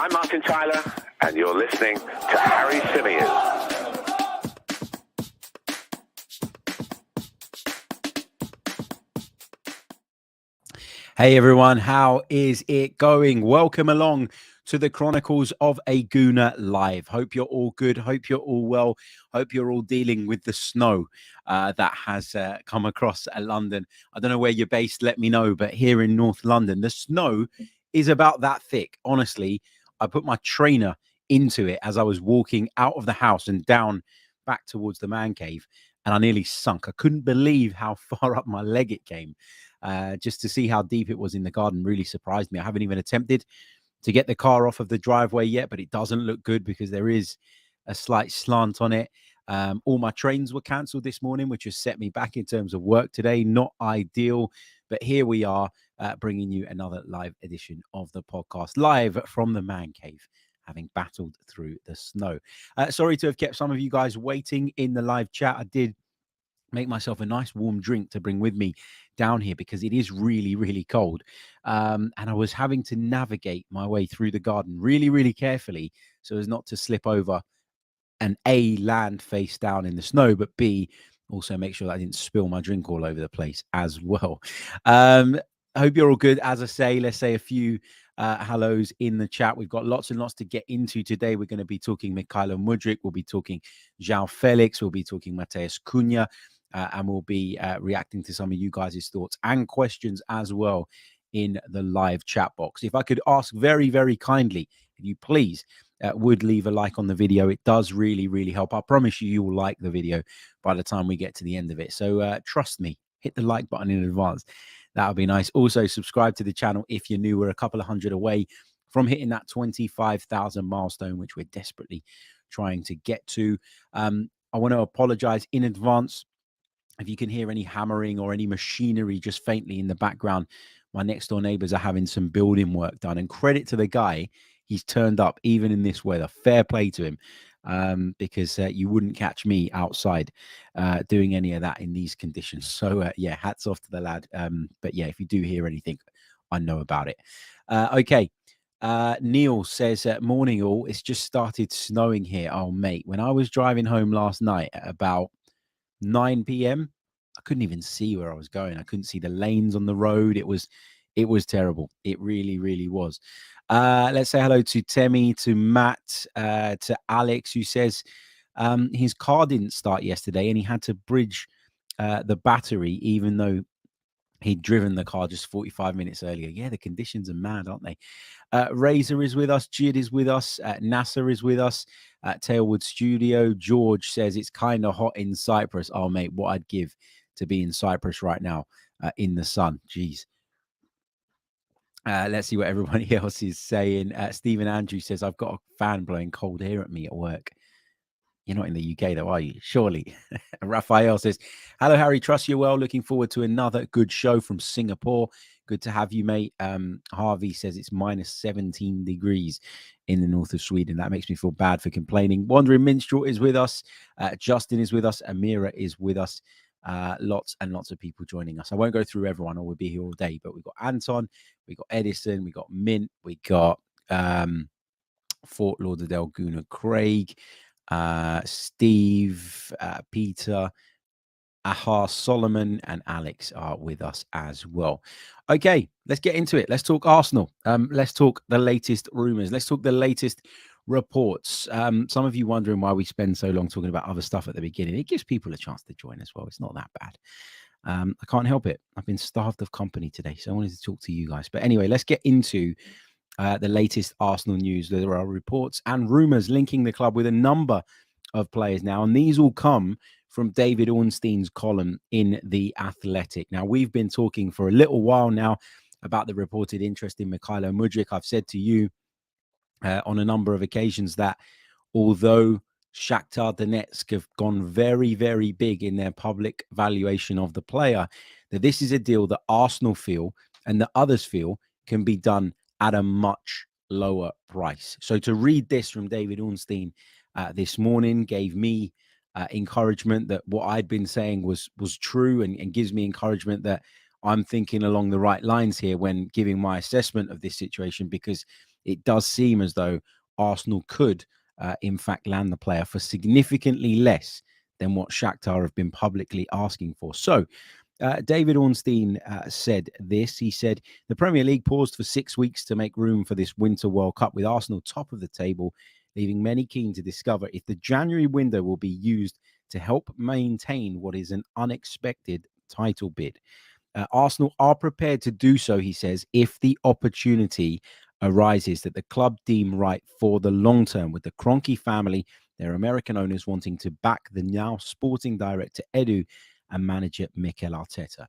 I'm Martin Tyler, and you're listening to Harry Symeou. Hey everyone, how is it going? Welcome along to the Chronicles of a Gooner Live. Hope you're all good. Hope you're all well. Hope you're all dealing with the snow that has come across London. I don't know where you're based, let me know. But here in North London, the snow is about that thick. Honestly, I put my trainer into it as I was walking out of the house and down back towards the man cave, and I nearly sunk. I couldn't believe how far up my leg it came. Just to see how deep it was in the garden really surprised me. I haven't even attempted to get the car off of the driveway yet, but it doesn't look good because there is a slight slant on it. All my trains were cancelled this morning, which has set me back in terms of work today. Not ideal, but here we are bringing you another live edition of the podcast, live from the man cave, having battled through the snow. Sorry to have kept some of you guys waiting in the live chat. I did make myself a nice warm drink to bring with me down here because it is really, really cold. And I was having to navigate my way through the garden really, really carefully so as not to slip over and A, land face down in the snow, but B, also make sure that I didn't spill my drink all over the place as well. I hope you're all good. As I say, let's say a few hellos in the chat. We've got lots and lots to get into today. We're going to be talking Mykhaylo Mudryk. We'll be talking João Felix. We'll be talking Matheus Cunha. And we'll be reacting to some of you guys' thoughts and questions as well in the live chat box. If I could ask very, very kindly, if you please would leave a like on the video. It does really, really help. I promise you, you will like the video by the time we get to the end of it. So trust me, hit the like button in advance. That would be nice. Also, subscribe to the channel if you're new. We're a couple of hundred away from hitting that 25,000 milestone, which we're desperately trying to get to. I want to apologize in advance if you can hear any hammering or any machinery just faintly in the background. My next door neighbors are having some building work done, and credit to the guy, he's turned up even in this weather. Fair play to him, because you wouldn't catch me outside doing any of that in these conditions. So yeah, hats off to the lad. But yeah, if you do hear anything, I know about it. Okay. Neil says, morning all, it's just started snowing here. Oh mate, when I was driving home last night at about 9 p.m. I couldn't even see where I was going. I couldn't see the lanes on the road. It was terrible. It really, really was. Let's say hello to Temi, to Matt, to Alex, who says his car didn't start yesterday and he had to bridge the battery, even though he'd driven the car just 45 minutes earlier. Yeah, the conditions are mad, aren't they? Razor is with us. Jid is with us. Nasser is with us. Tailwood Studio. George says it's kind of hot in Cyprus. Oh, mate, what I'd give to be in Cyprus right now in the sun. Jeez. Let's see what everybody else is saying. Stephen Andrew says, I've got a fan blowing cold air at me at work. You're not in the UK, though, are you? Surely. Raphael says, hello, Harry. Trust you're well. Looking forward to another good show from Singapore. Good to have you, mate. Harvey says it's minus 17 degrees in the north of Sweden. That makes me feel bad for complaining. Wandering Minstrel is with us. Justin is with us. Amira is with us. Lots and lots of people joining us. I won't go through everyone or we'll be here all day, but we've got Anton, we got Edison, we got Mint, we got Fort Lauderdale Gooner Craig, Steve, Peter, Aha, Solomon, and Alex are with us as well. Okay, let's get into it. Let's talk Arsenal. Let's talk the latest rumours. Let's talk the latest reports. Some of you wondering why we spend so long talking about other stuff at the beginning. It gives people a chance to join as well. It's not that bad. I can't help it. I've been starved of company today, so I wanted to talk to you guys. But anyway, let's get into the latest Arsenal news. There are reports and rumours linking the club with a number of players now, and these all come from David Ornstein's column in The Athletic. Now, we've been talking for a little while now about the reported interest in Mykhaylo Mudryk. I've said to you on a number of occasions that although Shakhtar Donetsk have gone very, very big in their public valuation of the player, that this is a deal that Arsenal feel and that others feel can be done at a much lower price. So to read this from David Ornstein this morning gave me encouragement that what I'd been saying was true, and gives me encouragement that I'm thinking along the right lines here when giving my assessment of this situation, because it does seem as though Arsenal could, in fact, land the player for significantly less than what Shakhtar have been publicly asking for. So, David Ornstein said this. He said, the Premier League paused for 6 weeks to make room for this Winter World Cup, with Arsenal top of the table, leaving many keen to discover if the January window will be used to help maintain what is an unexpected title bid. Arsenal are prepared to do so, he says, if the opportunity arises that the club deem right for the long term, with the Kroenke family, their American owners, wanting to back the now sporting director Edu and manager Mikel Arteta.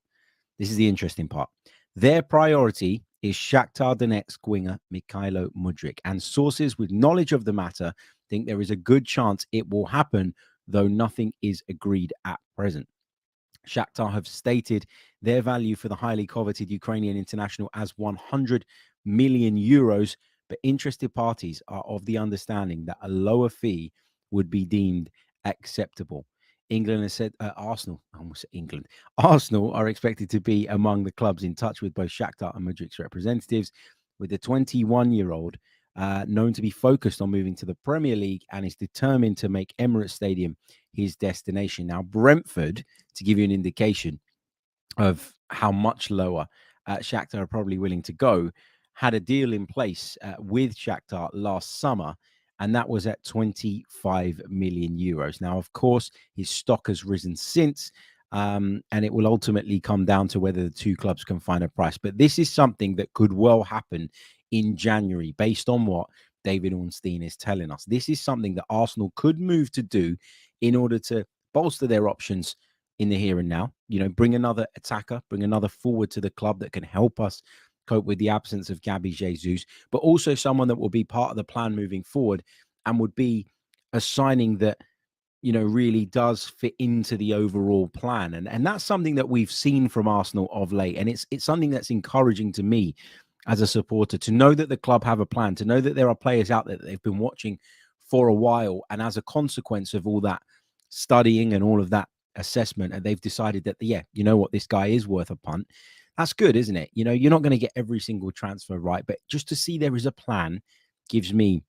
This is the interesting part. Their priority is Shakhtar Donetsk winger Mykhaylo Mudryk, and sources with knowledge of the matter think there is a good chance it will happen, though nothing is agreed at present. Shakhtar have stated their value for the highly coveted Ukrainian international as 100 million euros, but interested parties are of the understanding that a lower fee would be deemed acceptable. England has said Arsenal are expected to be among the clubs in touch with both Shakhtar and Mudryk's representatives, with the 21-year-old known to be focused on moving to the Premier League and is determined to make Emirates Stadium his destination. Now, Brentford, to give you an indication of how much lower Shakhtar are probably willing to go, had a deal in place with Shakhtar last summer, and that was at 25 million euros. Now, of course, his stock has risen since, and it will ultimately come down to whether the two clubs can find a price. But this is something that could well happen in January, based on what David Ornstein is telling us. This is something that Arsenal could move to do in order to bolster their options in the here and now. You know, bring another attacker, bring another forward to the club that can help us cope with the absence of Gabby Jesus, but also someone that will be part of the plan moving forward and would be a signing that, you know, really does fit into the overall plan. And that's something that we've seen from Arsenal of late. And it's something that's encouraging to me as a supporter, to know that the club have a plan, to know that there are players out there that they've been watching for a while. And as a consequence of all that studying and all of that assessment, and they've decided that, yeah, you know what, this guy is worth a punt. That's good, isn't it? You know, you're not going to get every single transfer right, but just to see there is a plan gives me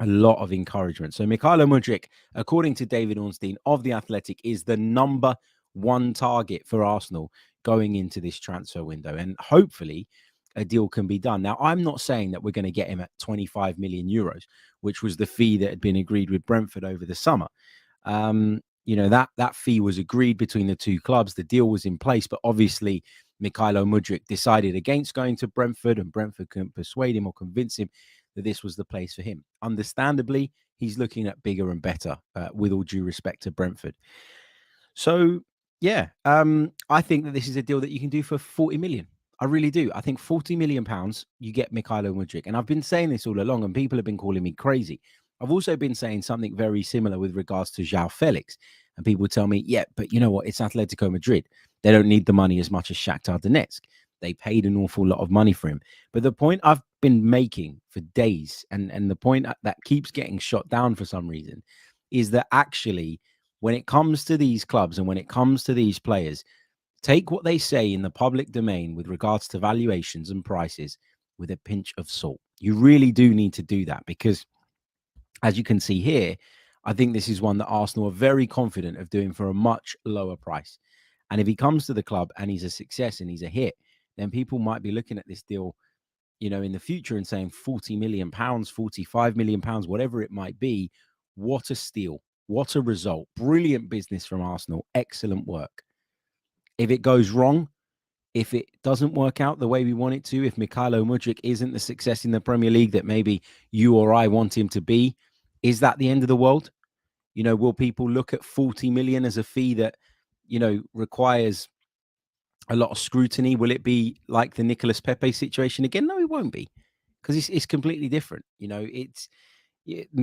a lot of encouragement. So Mykhaylo Mudryk, according to David Ornstein of The Athletic, is the number one target for Arsenal going into this transfer window. And hopefully a deal can be done. Now, I'm not saying that we're going to get him at 25 million euros, which was the fee that had been agreed with Brentford over the summer. You know, that fee was agreed between the two clubs. The deal was in place, but obviously Mykhaylo Mudryk decided against going to Brentford, and Brentford couldn't persuade him or convince him that this was the place for him. Understandably, he's looking at bigger and better, with all due respect to Brentford. So, yeah, I think that this is a deal that you can do for 40 million. I really do. I think 40 million pounds, you get Mykhaylo Mudryk. And I've been saying this all along, and people have been calling me crazy. I've also been saying something very similar with regards to João Felix. And people tell me, yeah, but you know what? It's Atletico Madrid. They don't need the money as much as Shakhtar Donetsk. They paid an awful lot of money for him. But the point I've been making for days, and the point that keeps getting shot down for some reason, is that actually, when it comes to these clubs and when it comes to these players, take what they say in the public domain with regards to valuations and prices with a pinch of salt. You really do need to do that, because as you can see here, I think this is one that Arsenal are very confident of doing for a much lower price. And if he comes to the club and he's a success and he's a hit, then people might be looking at this deal, you know, in the future and saying 40 million pounds, 45 million pounds, whatever it might be. What a steal. What a result. Brilliant business from Arsenal. Excellent work. If it goes wrong, if it doesn't work out the way we want it to, if Mykhaylo Mudryk isn't the success in the Premier League that maybe you or I want him to be, is that the end of the world? You know, will people look at 40 million as a fee that, you know, requires a lot of scrutiny? Will it be like the Nicolas Pepe situation again? No, it won't be, because it's completely different. You know, it's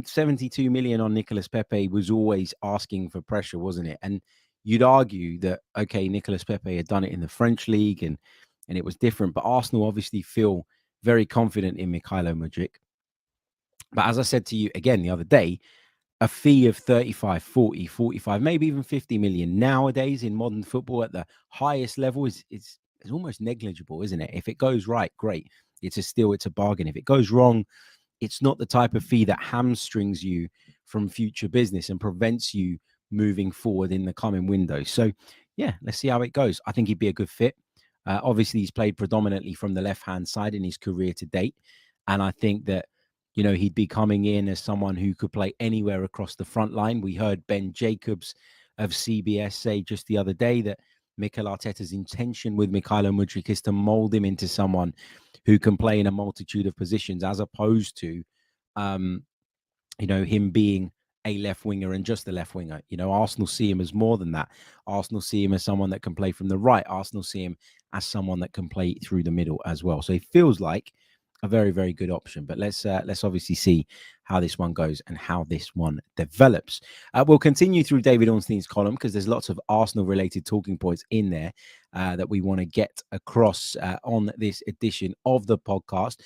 72 million on Nicolas Pepe was always asking for pressure, wasn't it? And you'd argue that, okay, Nicolas Pepe had done it in the French league and it was different, but Arsenal obviously feel very confident in Mykhaylo Mudryk. But as I said to you again the other day, a fee of 35, 40, 45, maybe even 50 million nowadays in modern football at the highest level is almost negligible, isn't it? If it goes right, great. It's a steal. It's a bargain. If it goes wrong, it's not the type of fee that hamstrings you from future business and prevents you moving forward in the coming window. So, yeah, let's see how it goes. I think he'd be a good fit. Obviously, he's played predominantly from the left-hand side in his career to date. And I think that, he'd be coming in as someone who could play anywhere across the front line. We heard Ben Jacobs of CBS say just the other day that Mikel Arteta's intention with Mykhaylo Mudryk is to mold him into someone who can play in a multitude of positions, as opposed to, him being a left winger and just a left winger. Arsenal see him as more than that. Arsenal see him as someone that can play from the right. Arsenal see him as someone that can play through the middle as well. So he feels like a very, very good option. But let's obviously see how this one goes and how this one develops. We'll continue through David Ornstein's column because there's lots of Arsenal-related talking points in there that we want to get across on this edition of the podcast.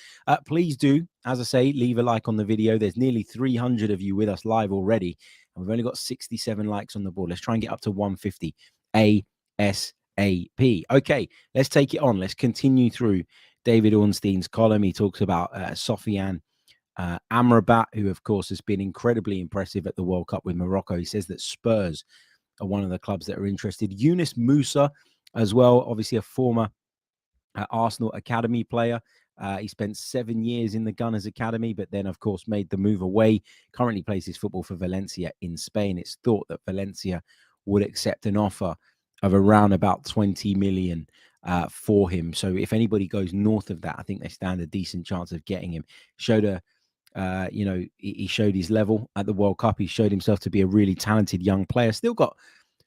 Please do, as I say, leave a like on the video. There's nearly 300 of you with us live already, and we've only got 67 likes on the board. Let's try and get up to 150 ASAP. Okay, let's take it on. Let's continue through David Ornstein's column. He talks about Sofiane Amrabat, who, of course, has been incredibly impressive at the World Cup with Morocco. He says that Spurs are one of the clubs that are interested. Yunus Musa as well, obviously a former Arsenal Academy player. He spent 7 years in the Gunners Academy, but then, of course, made the move away. Currently plays his football for Valencia in Spain. It's thought that Valencia would accept an offer of around about 20 million for him. So if anybody goes north of that, I think they stand a decent chance of getting him. Showed he showed his level at the World Cup. He showed himself to be a really talented young player. Still got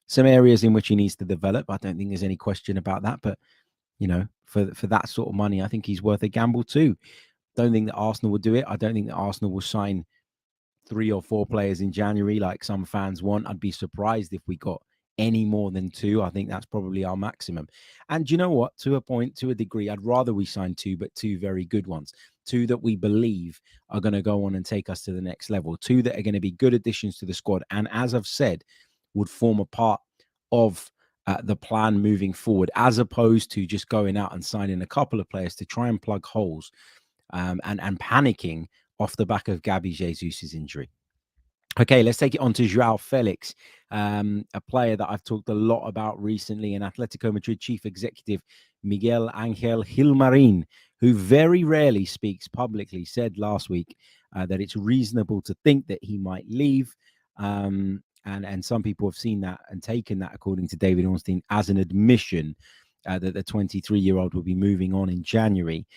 some areas in which he needs to develop. I don't think there's any question about that. But, for that sort of money, I think he's worth a gamble too. Don't think that Arsenal will do it. I don't think that Arsenal will sign 3 or 4 players in January like some fans want. I'd be surprised if we got any more than 2. I think that's probably our maximum. And you know what? To a point, to a degree, I'd rather we sign 2, but 2 very good ones. 2 that we believe are going to go on and take us to the next level. 2 that are going to be good additions to the squad. And as I've said, would form a part of the plan moving forward, as opposed to just going out and signing a couple of players to try and plug holes and panicking off the back of Gabby Jesus's injury. Okay, let's take it on to João Felix, a player that I've talked a lot about recently, and Atletico Madrid chief executive Miguel Angel Gilmarin, who very rarely speaks publicly, said last week that it's reasonable to think that he might leave. And some people have seen that and taken that, according to David Ornstein, as an admission that the 23-year-old will be moving on in January.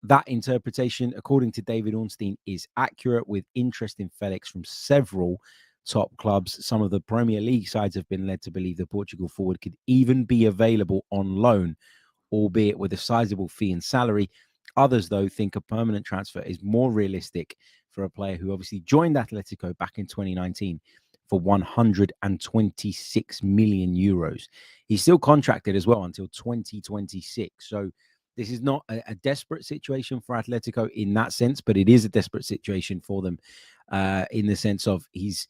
That interpretation, according to David Ornstein, is accurate, with interest in Felix from several top clubs. Some of the Premier League sides have been led to believe the Portugal forward could even be available on loan, albeit with a sizable fee and salary. Others, though, think a permanent transfer is more realistic for a player who obviously joined Atletico back in 2019 for 126 million euros. He's still contracted as well until 2026. So this is not a desperate situation for Atletico in that sense, but it is a desperate situation for them in the sense of he's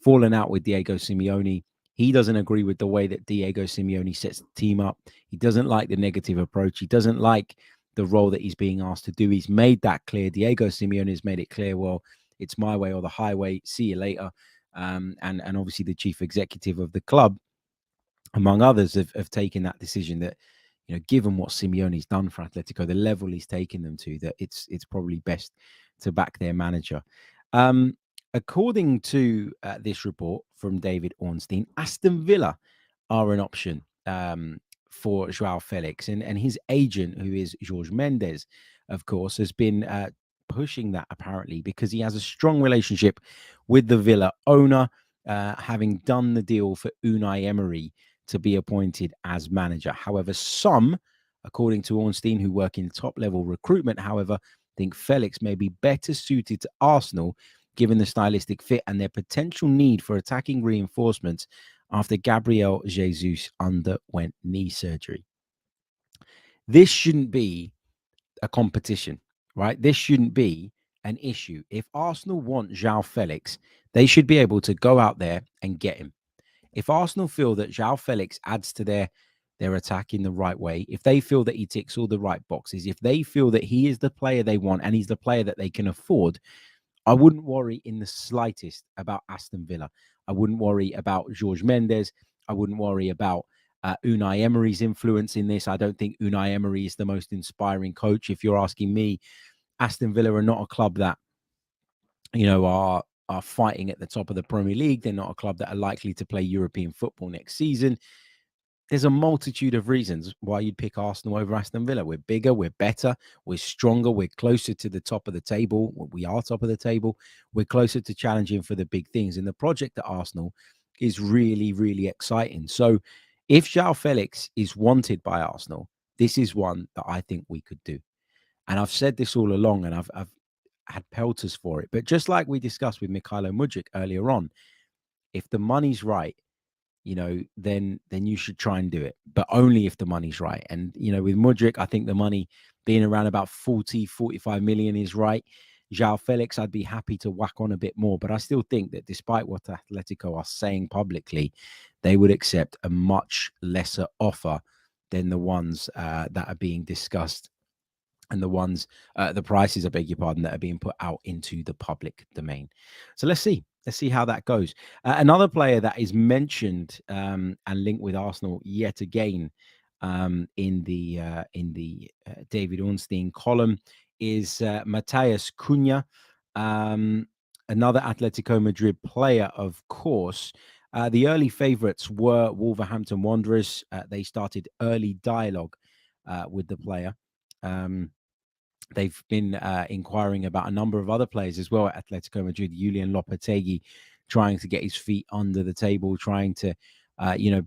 fallen out with Diego Simeone. He doesn't agree with the way that Diego Simeone sets the team up. He doesn't like the negative approach. He doesn't like the role that he's being asked to do. He's made that clear. Diego Simeone has made it clear, well, it's my way or the highway. See you later. And obviously the chief executive of the club, among others, have taken that decision that, given what Simeone's done for Atletico, the level he's taken them to, that it's probably best to back their manager. According to this report from David Ornstein, Aston Villa are an option for João Felix, and his agent, who is Jorge Mendes, of course, has been pushing that apparently because he has a strong relationship with the Villa owner, having done the deal for Unai Emery to be appointed as manager. However, some, according to Ornstein, who work in top-level recruitment, however, think Felix may be better suited to Arsenal given the stylistic fit and their potential need for attacking reinforcements after Gabriel Jesus underwent knee surgery. This shouldn't be a competition, right? This shouldn't be an issue. If Arsenal want João Felix, they should be able to go out there and get him. If Arsenal feel that João Felix adds to their their attack in the right way, if they feel that he ticks all the right boxes, if they feel that he is the player they want and he's the player that they can afford, I wouldn't worry in the slightest about Aston Villa. I wouldn't worry about Jorge Mendes. I wouldn't worry about Unai Emery's influence in this. I don't think Unai Emery is the most inspiring coach. If you're asking me, Aston Villa are not a club that, are fighting at the top of the Premier League. They're not a club that are likely to play European football next season. There's a multitude of reasons why you'd pick Arsenal over Aston Villa. We're bigger, we're better, we're stronger, we're closer to the top of the table. We are top of the table. We're closer to challenging for the big things. And the project at Arsenal is really, really exciting. So if João Felix is wanted by Arsenal, this is one that I think we could do. And I've said this all along, and I've had pelters for it. But just like we discussed with Mykhaylo Mudryk earlier on, if the money's right, then you should try and do it, but only if the money's right. And, with Modric, I think the money being around about 45 million is right. João Felix, I'd be happy to whack on a bit more, but I still think that despite what Atletico are saying publicly, they would accept a much lesser offer than the ones that are being discussed and the ones, the prices, I beg your pardon, that are being put out into the public domain. So let's see. Let's see how that goes. Another player that is mentioned and linked with Arsenal yet again in the David Ornstein column is Matheus Cunha, another Atletico Madrid player, of course. The early favourites were Wolverhampton Wanderers. They started early dialogue with the player. They've been inquiring about a number of other players as well at Atletico Madrid. Julian Lopetegui trying to get his feet under the table, trying to,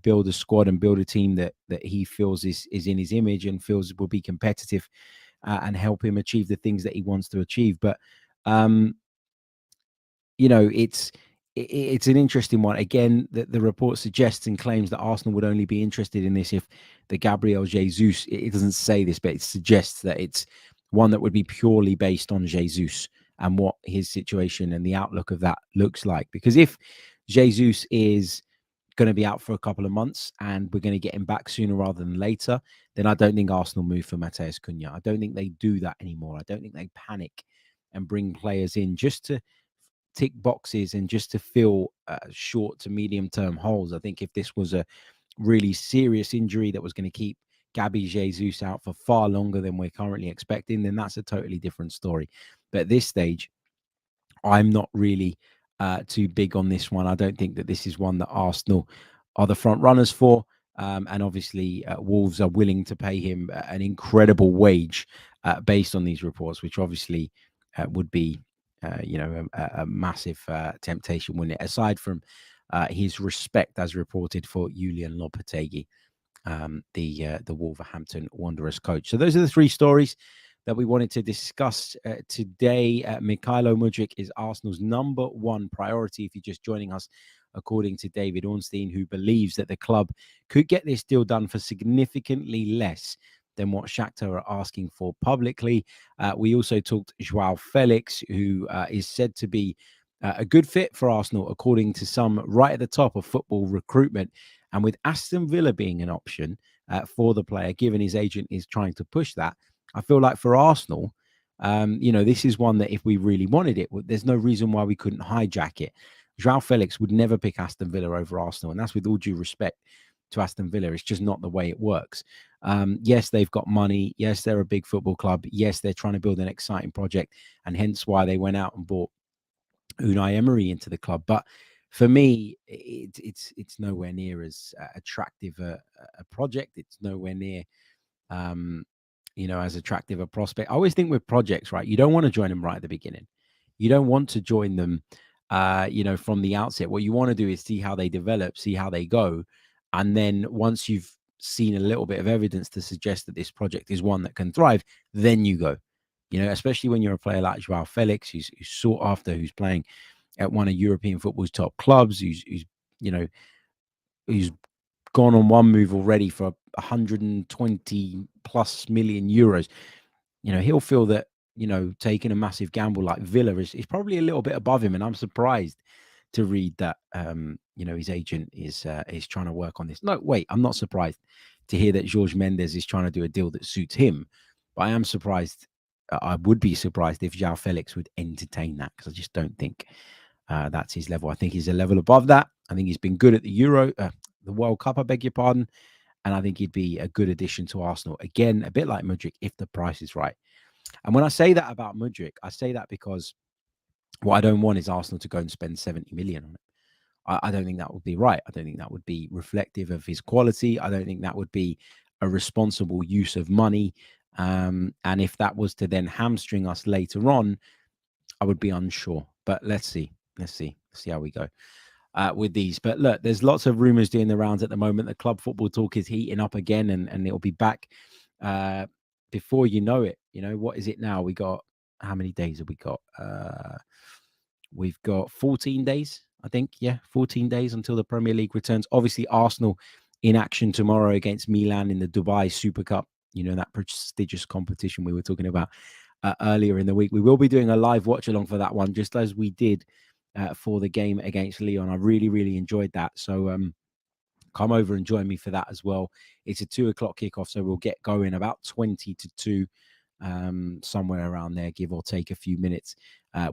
build a squad and build a team that he feels is in his image and feels will be competitive and help him achieve the things that he wants to achieve. But, it's an interesting one. Again, the report suggests and claims that Arsenal would only be interested in this if the Gabriel Jesus, it doesn't say this, but it suggests that it's one that would be purely based on Jesus and what his situation and the outlook of that looks like. Because if Jesus is going to be out for a couple of months and we're going to get him back sooner rather than later, then I don't think Arsenal move for Matheus Cunha. I don't think they do that anymore. I don't think they panic and bring players in just to tick boxes and just to fill short to medium term holes. I think if this was a really serious injury that was going to keep Gabby Jesus out for far longer than we're currently expecting, then that's a totally different story. But at this stage, I'm not really too big on this one. I don't think that this is one that Arsenal are the front runners for. And obviously, Wolves are willing to pay him an incredible wage based on these reports, which obviously would be a massive temptation, wouldn't it? Aside from his respect, as reported, for Julian Lopetegui, the Wolverhampton Wanderers coach. So those are the three stories that we wanted to discuss today. Mykhaylo Mudryk is Arsenal's number one priority. If you're just joining us, according to David Ornstein, who believes that the club could get this deal done for significantly less than what Shakhtar are asking for publicly. We also talked João Felix, who is said to be a good fit for Arsenal, according to some, right at the top of football recruitment. And with Aston Villa being an option for the player, given his agent is trying to push that, I feel like for Arsenal, this is one that if we really wanted it, there's no reason why we couldn't hijack it. João Felix would never pick Aston Villa over Arsenal, and that's with all due respect to Aston Villa. It's just not the way it works. Yes, they've got money. Yes, they're a big football club. Yes, they're trying to build an exciting project, and hence why they went out and bought Unai Emery into the club. But for me, it's nowhere near as attractive a project. It's nowhere near, as attractive a prospect. I always think with projects, right, you don't want to join them right at the beginning. You don't want to join them, from the outset. What you want to do is see how they develop, see how they go. And then once you've seen a little bit of evidence to suggest that this project is one that can thrive, then you go, especially when you're a player like João Felix, who's sought after, who's playing at one of European football's top clubs, who's gone on one move already for 120 plus million euros. He'll feel that, taking a massive gamble like Villa is probably a little bit above him. And I'm surprised to read that, his agent is trying to work on this. No, wait, I'm not surprised to hear that Jorge Mendes is trying to do a deal that suits him. But I am surprised. I would be surprised if João Felix would entertain that, because I just don't think that's his level. I think he's a level above that. I think he's been good at the World Cup, I beg your pardon. And I think he'd be a good addition to Arsenal. Again, a bit like Mudryk, if the price is right. And when I say that about Mudryk, I say that because what I don't want is Arsenal to go and spend 70 million on it. I don't think that would be right. I don't think that would be reflective of his quality. I don't think that would be a responsible use of money. And if that was to then hamstring us later on, I would be unsure. But let's see how we go with these. But look, there's lots of rumors doing the rounds at the moment. The club football talk is heating up again, and it'll be back before you know it. You know, what is it now? We got, how many days have we got? We've got 14 days, I think. Yeah, 14 days until the Premier League returns. Obviously, Arsenal in action tomorrow against Milan in the Dubai Super Cup. You know, that prestigious competition we were talking about earlier in the week. We will be doing a live watch along for that one, just as we did for the game against Lyon. I really, really enjoyed that. So come over and join me for that as well. It's a 2:00 kickoff, so we'll get going about 20 to 2, somewhere around there, give or take a few minutes.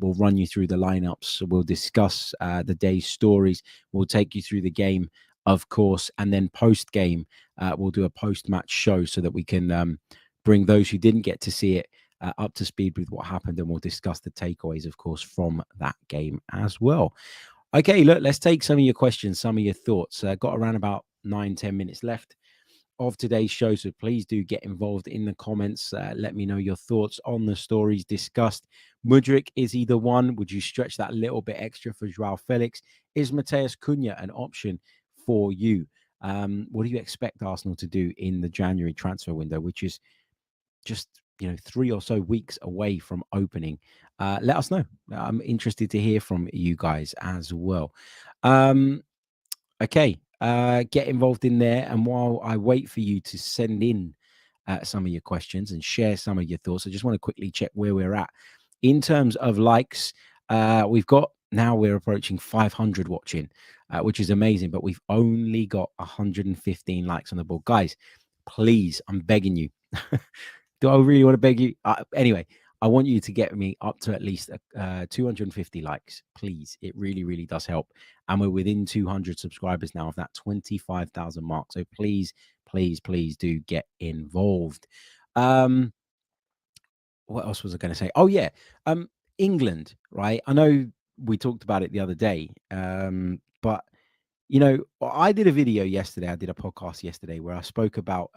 We'll run you through the lineups. We'll discuss the day's stories. We'll take you through the game, of course, and then post-game, we'll do a post-match show so that we can bring those who didn't get to see it up to speed with what happened, and we'll discuss the takeaways, of course, from that game as well. Okay, look, let's take some of your questions, some of your thoughts. Got around about 9-10 minutes left of today's show, so please do get involved in the comments. Let me know your thoughts on the stories discussed. Modric, is he the one? Would you stretch that a little bit extra for João Felix? Is Matheus Cunha an option for you? What do you expect Arsenal to do in the January transfer window, which is just 3 or so weeks away from opening? Let us know. I'm interested to hear from you guys as well. Okay, get involved in there. And while I wait for you to send in some of your questions and share some of your thoughts, I just want to quickly check where we're at in terms of likes. We're approaching 500 watching, which is amazing, but we've only got 115 likes on the board. Guys, please, I'm begging you. Do I really want to beg you? Anyway, I want you to get me up to at least 250 likes, please. It really, really does help. And we're within 200 subscribers now of that 25,000 mark. So please, please, please do get involved. What else was I going to say? Oh, yeah. England, right? I know we talked about it the other day, but, I did a video yesterday. I did a podcast yesterday where I spoke about...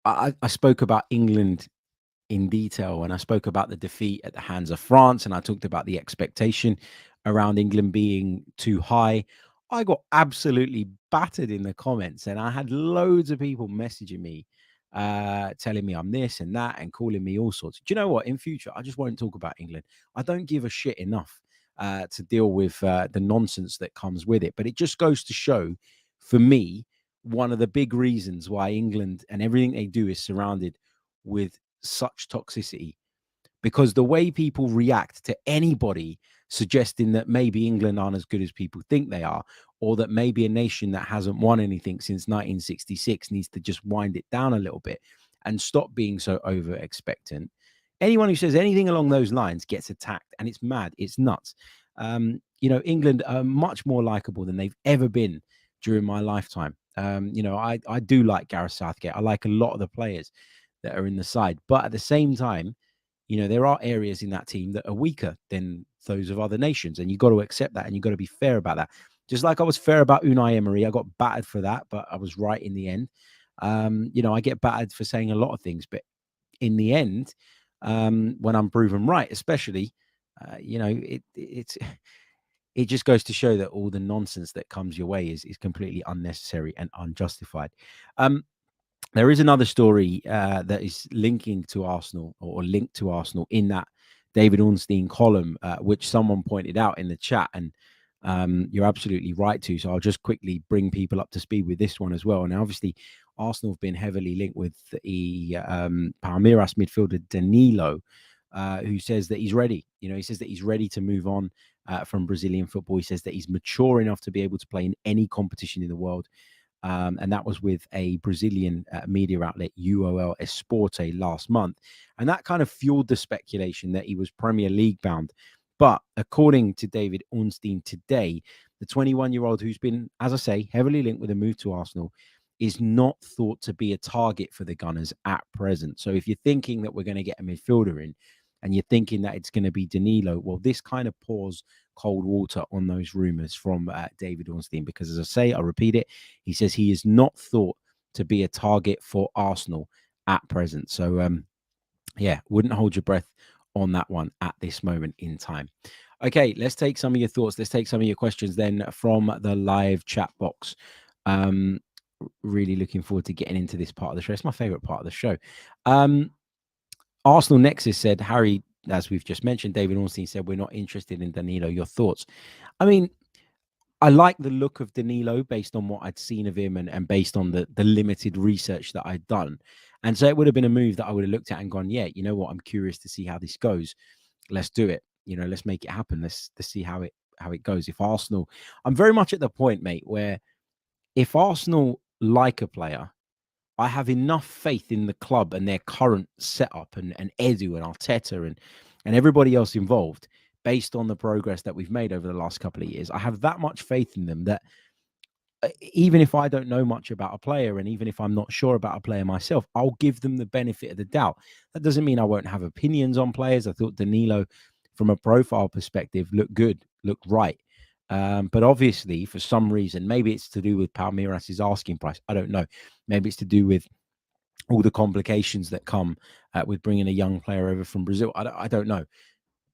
I spoke about England in detail, and I spoke about the defeat at the hands of France, and I talked about the expectation around England being too high. I got absolutely battered in the comments, and I had loads of people messaging me, telling me I'm this and that and calling me all sorts. Do you know what? In future, I just won't talk about England. I don't give a shit enough to deal with the nonsense that comes with it. But it just goes to show, for me, one of the big reasons why England and everything they do is surrounded with such toxicity, because the way people react to anybody suggesting that maybe England aren't as good as people think they are, or that maybe a nation that hasn't won anything since 1966 needs to just wind it down a little bit and stop being so over expectant. Anyone who says anything along those lines gets attacked, and it's mad. It's nuts. England are much more likable than they've ever been during my lifetime. I do like Gareth Southgate. I like a lot of the players that are in the side, but at the same time, there are areas in that team that are weaker than those of other nations, and you've got to accept that, and you've got to be fair about that. Just like I was fair about Unai Emery, I got battered for that, but I was right in the end. I get battered for saying a lot of things, but in the end, when I'm proven right, especially, it just goes to show that all the nonsense that comes your way is completely unnecessary and unjustified. There is another story that is linking to Arsenal, or linked to Arsenal, in that David Ornstein column, which someone pointed out in the chat, and you're absolutely right to. So I'll just quickly bring people up to speed with this one as well. And obviously, Arsenal have been heavily linked with the Palmeiras midfielder Denilo, who says that he's ready. He says that he's ready to move on from Brazilian football. He says that he's mature enough to be able to play in any competition in the world. And that was with a Brazilian media outlet, UOL Esporte, last month. And that kind of fueled the speculation that he was Premier League bound. But according to David Ornstein today, the 21-year-old who's been, as I say, heavily linked with a move to Arsenal is not thought to be a target for the Gunners at present. So if you're thinking that we're going to get a midfielder in and you're thinking that it's going to be Denilo, well, this kind of pours cold water on those rumours from David Ornstein, because as I say, I repeat it, he says he is not thought to be a target for Arsenal at present. So, yeah, wouldn't hold your breath on that one at this moment in time. Okay, let's take some of your thoughts. Let's take some of your questions then from the live chat box. Really looking forward to getting into this part of the show. It's my favorite part of the show. Arsenal Nexus said, Harry, as we've just mentioned, David Ornstein said, we're not interested in Danilo. Your thoughts? I mean, I like the look of Danilo based on what I'd seen of him and based on the limited research that I'd done. And so it would have been a move that I would have looked at and gone, yeah, you know what? I'm curious to see how this goes. Let's do it. You know, let's make it happen. Let's see how it goes. If Arsenal, I'm very much at the point, mate, where if Arsenal like a player, I have enough faith in the club and their current setup and Edu and Arteta and everybody else involved based on the progress that we've made over the last couple of years. I have that much faith in them that even if I don't know much about a player and even if I'm not sure about a player myself, I'll give them the benefit of the doubt. That doesn't mean I won't have opinions on players. I thought Denilo, from a profile perspective, looked good, looked right. But obviously, for some reason, maybe it's to do with Palmeiras's asking price. I don't know. Maybe it's to do with all the complications that come with bringing a young player over from Brazil. I don't know.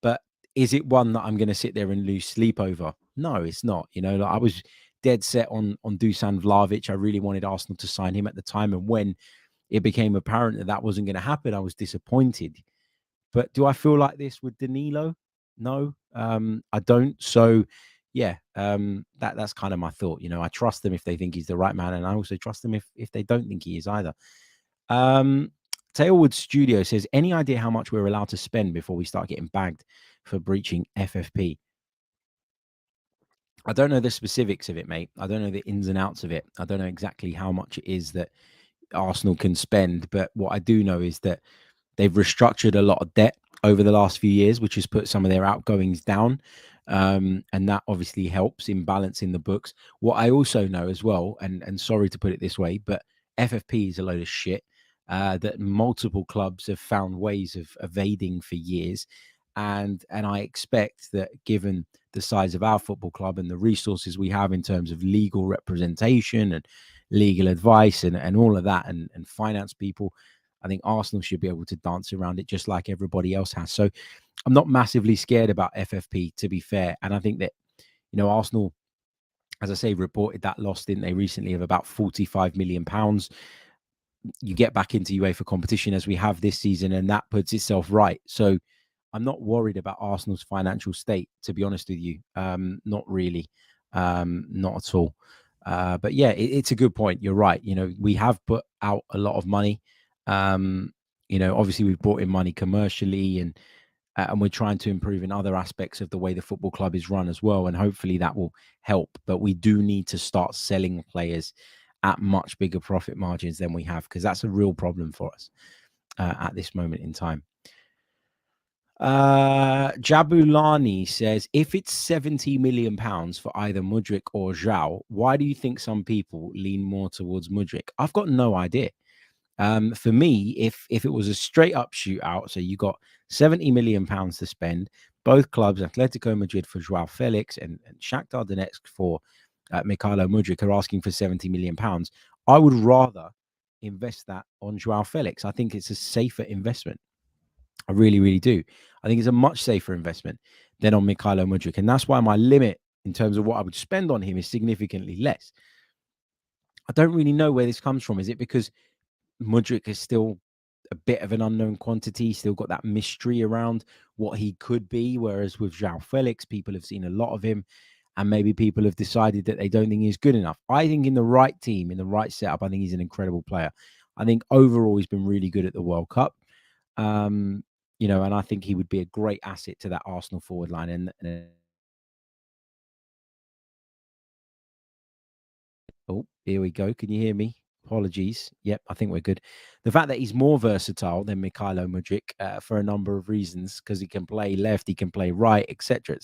But is it one that I'm going to sit there and lose sleep over? No, it's not. You know, like I was dead set on Dusan Vlahovic. I really wanted Arsenal to sign him at the time. And when it became apparent that that wasn't going to happen, I was disappointed. But do I feel like this with Danilo? No, I don't. So, yeah, that's kind of my thought. You know, I trust them if they think he's the right man, and I also trust them if they don't think he is either. Tailwood Studio says, any idea how much we're allowed to spend before we start getting bagged for breaching FFP? I don't know the specifics of it, mate. I don't know the ins and outs of it. I don't know exactly how much it is that Arsenal can spend. But what I do know is that they've restructured a lot of debt over the last few years, which has put some of their outgoings down. And that obviously helps in balancing the books. What I also know as well, and sorry to put it this way, but FFP is a load of shit that multiple clubs have found ways of evading for years. And I expect that given the size of our football club and the resources we have in terms of legal representation and legal advice and all of that and finance people, I think Arsenal should be able to dance around it just like everybody else has. So I'm not massively scared about FFP, to be fair. And I think that, you know, Arsenal, as I say, reported that loss, didn't they, recently, of about £45 million. You get back into UEFA competition as we have this season, and that puts itself right. So I'm not worried about Arsenal's financial state, to be honest with you. Not really. Not at all. But yeah, it's a good point. You're right. You know, we have put out a lot of money. You know, obviously we've brought in money commercially and we're trying to improve in other aspects of the way the football club is run as well. And hopefully that will help. But we do need to start selling players at much bigger profit margins than we have, because that's a real problem for us at this moment in time. Jabulani says, if it's £70 million for either Mudryk or João, why do you think some people lean more towards Mudryk? I've got no idea. For me, if it was a straight up shootout, so you got £70 million to spend, both clubs, Atletico Madrid for João Felix and Shakhtar Donetsk for Mykhaylo Mudryk, are asking for £70 million. I would rather invest that on João Felix. I think it's a safer investment. I really, really do. I think it's a much safer investment than on Mykhaylo Mudryk. And that's why my limit in terms of what I would spend on him is significantly less. I don't really know where this comes from. Is it because Modric is still a bit of an unknown quantity, still got that mystery around what he could be, whereas with João Felix, people have seen a lot of him, and maybe people have decided that they don't think he's good enough. I think in the right team, in the right setup, I think he's an incredible player. I think overall he's been really good at the World Cup. You know, and I think he would be a great asset to that Arsenal forward line. And Oh, here we go. Can you hear me? Apologies. Yep, I think we're good. The fact that he's more versatile than Mykhaylo Mudryk for a number of reasons, because he can play left, he can play right, etc.,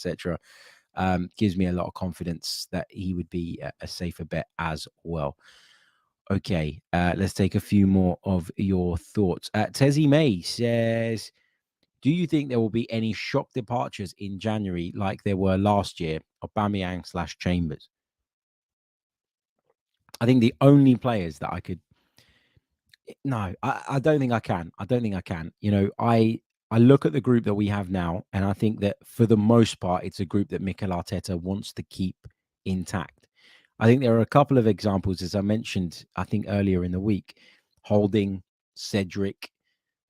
gives me a lot of confidence that he would be a safer bet as well. Okay, let's take a few more of your thoughts. Tezzy May says, do you think there will be any shock departures in January like there were last year, Aubameyang/Chambers? I think the only players that I could no, I don't think I can. I don't think I can. You know, I look at the group that we have now, and I think that for the most part, it's a group that Mikel Arteta wants to keep intact. I think there are a couple of examples, as I mentioned, I think earlier in the week, Holding, Cedric,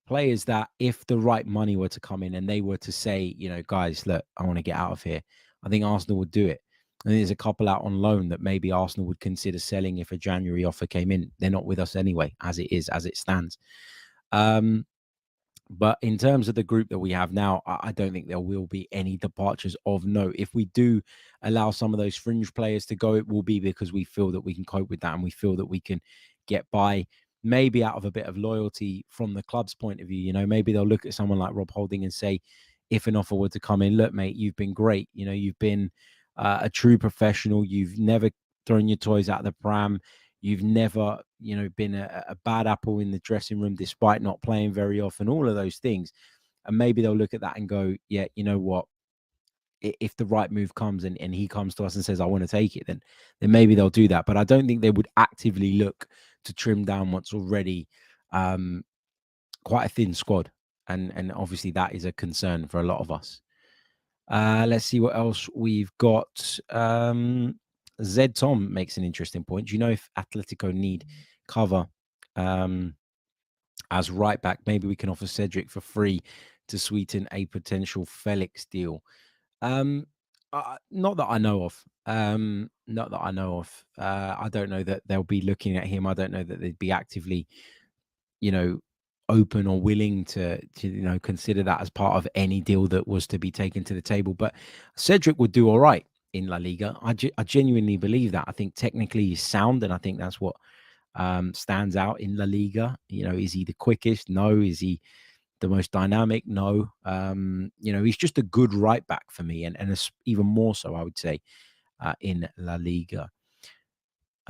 players that if the right money were to come in and they were to say, you know, guys, look, I want to get out of here, I think Arsenal would do it. And there's a couple out on loan that maybe Arsenal would consider selling if a January offer came in. They're not with us anyway, as it is, as it stands. But in terms of the group that we have now, I don't think there will be any departures of note. If we do allow some of those fringe players to go, it will be because we feel that we can cope with that and we feel that we can get by, maybe out of a bit of loyalty from the club's point of view. You know, maybe they'll look at someone like Rob Holding and say, if an offer were to come in, look, mate, you've been great. You know, you've been a true professional. You've never thrown your toys out of the pram. You've never, you know, been a bad apple in the dressing room despite not playing very often, all of those things. And maybe they'll look at that and go, yeah, you know what? If the right move comes and he comes to us and says, I want to take it, then maybe they'll do that. But I don't think they would actively look to trim down what's already quite a thin squad. And obviously that is a concern for a lot of us. Let's see what else we've got. Zed Tom makes an interesting point. Do you know if Atletico need cover as right back? Maybe we can offer Cedric for free to sweeten a potential Felix deal. Not that I know of. Not that I know of. I don't know that they'll be looking at him. I don't know that they'd be actively, you know, open or willing to you know, consider that as part of any deal that was to be taken to the table. But Cedric would do all right in La Liga. I genuinely believe that. I think technically he's sound, and I think that's what stands out in La Liga. You know, is he the quickest? No. Is he the most dynamic? No. You know, he's just a good right back for me, and even more so, I would say, in La Liga.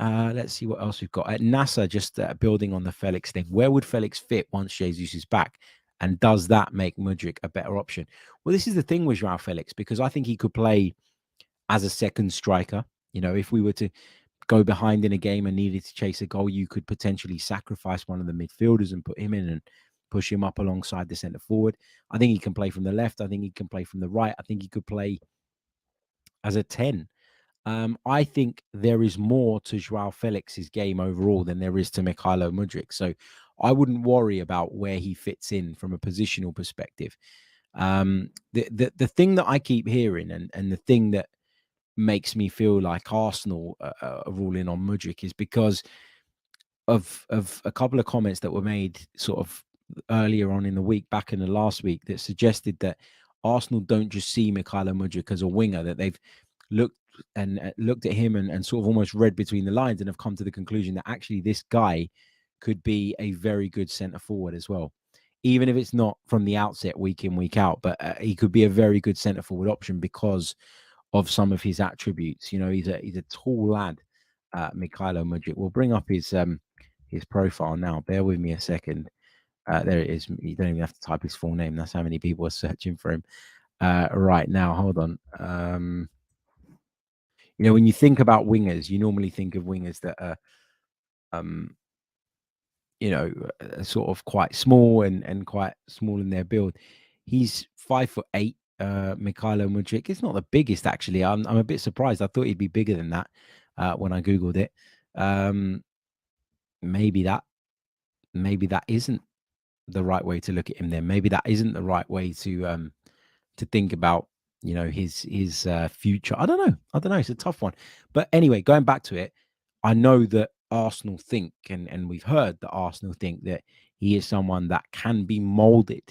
Let's see what else we've got. At NASA, just building on the Felix thing, where would Felix fit once Jesus is back? And does that make Mudryk a better option? Well, this is the thing with João Felix, because I think he could play as a second striker. You know, if we were to go behind in a game and needed to chase a goal, you could potentially sacrifice one of the midfielders and put him in and push him up alongside the centre forward. I think he can play from the left. I think he can play from the right. I think he could play as a 10. I think there is more to João Felix's game overall than there is to Mykhaylo Mudryk. So I wouldn't worry about where he fits in from a positional perspective. The thing that I keep hearing and the thing that makes me feel like Arsenal are ruling on Mudryk is because of a couple of comments that were made sort of earlier on in the week, back in the last week, that suggested that Arsenal don't just see Mykhaylo Mudryk as a winger, that they've looked at him and sort of almost read between the lines and have come to the conclusion that actually this guy could be a very good centre forward as well, even if it's not from the outset week in, week out. But he could be a very good centre forward option because of some of his attributes. You know, he's a tall lad, Mykhaylo Mudryk. We'll bring up his profile now. Bear with me a second. There it is. You don't even have to type his full name. That's how many people are searching for him right now. Hold on. You know, when you think about wingers, you normally think of wingers that are, you know, sort of quite small and quite small in their build. He's 5'8". Mykhaylo Mudryk. It's not the biggest, actually. I'm a bit surprised. I thought he'd be bigger than that when I googled it. Maybe that isn't the right way to look at him. Then maybe that isn't the right way to think about, you know, his future. I don't know. It's a tough one. But anyway, going back to it, I know that Arsenal think, and we've heard that Arsenal think that he is someone that can be molded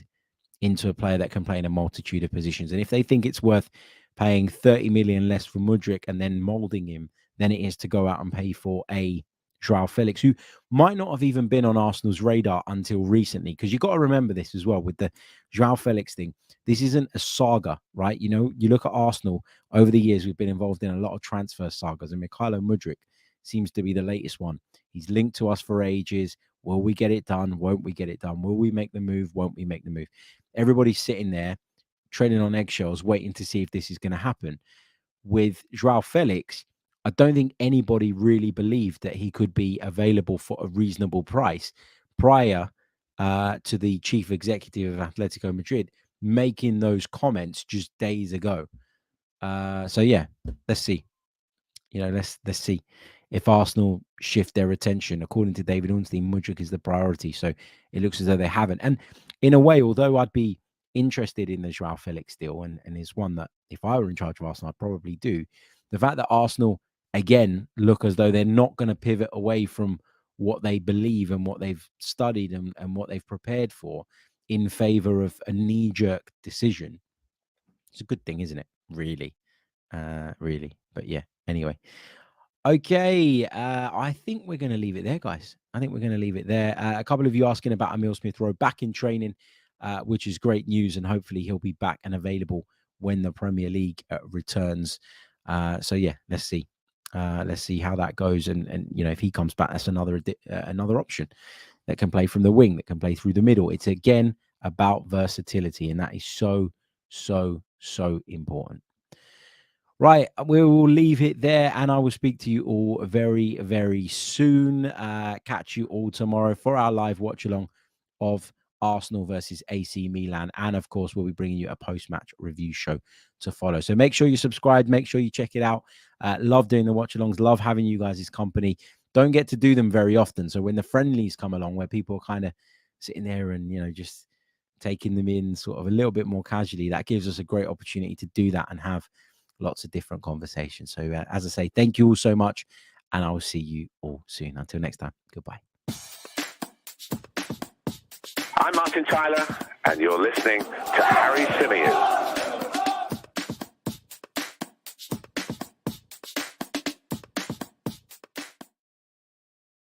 into a player that can play in a multitude of positions. And if they think it's worth paying 30 million less for Modric and then molding him than it is to go out and pay for a João Felix, who might not have even been on Arsenal's radar until recently. Because you've got to remember this as well with the João Felix thing. This isn't a saga, right? You know, you look at Arsenal over the years, we've been involved in a lot of transfer sagas, and Mykhaylo Mudryk seems to be the latest one. He's linked to us for ages. Will we get it done? Won't we get it done? Will we make the move? Won't we make the move? Everybody's sitting there treading on eggshells, waiting to see if this is going to happen. With João Felix, I don't think anybody really believed that he could be available for a reasonable price prior to the chief executive of Atletico Madrid making those comments just days ago. So yeah, let's see. You know, let's see if Arsenal shift their attention. According to David Ornstein, Modric is the priority. So it looks as though they haven't. And in a way, although I'd be interested in the João Felix deal, and is one that if I were in charge of Arsenal, I'd probably do. The fact that Arsenal again look as though they're not going to pivot away from what they believe and what they've studied and what they've prepared for in favor of a knee-jerk decision. It's a good thing, isn't it? Really. But yeah, anyway. Okay, I think we're going to leave it there, guys. I think we're going to leave it there. A couple of you asking about Emile Smith-Rowe back in training, which is great news, and hopefully he'll be back and available when the Premier League returns. So yeah, let's see. Let's see how that goes, and you know, if he comes back, that's another option that can play from the wing, that can play through the middle. It's again about versatility, and that is so important. Right, we will leave it there, and I will speak to you all very, very soon. Catch you all tomorrow for our live watch along of Arsenal versus AC Milan, and of course, we'll be bringing you a post-match review show to follow. So make sure you subscribe, make sure you check it out. Love doing the watch-alongs, love having you guys' company. Don't get to do them very often. So when the friendlies come along, where people are kind of sitting there and, you know, just taking them in sort of a little bit more casually, that gives us a great opportunity to do that and have lots of different conversations. So as I say, thank you all so much, and I will see you all soon. Until next time, goodbye. I'm Martin Tyler, and you're listening to Harry Symeou.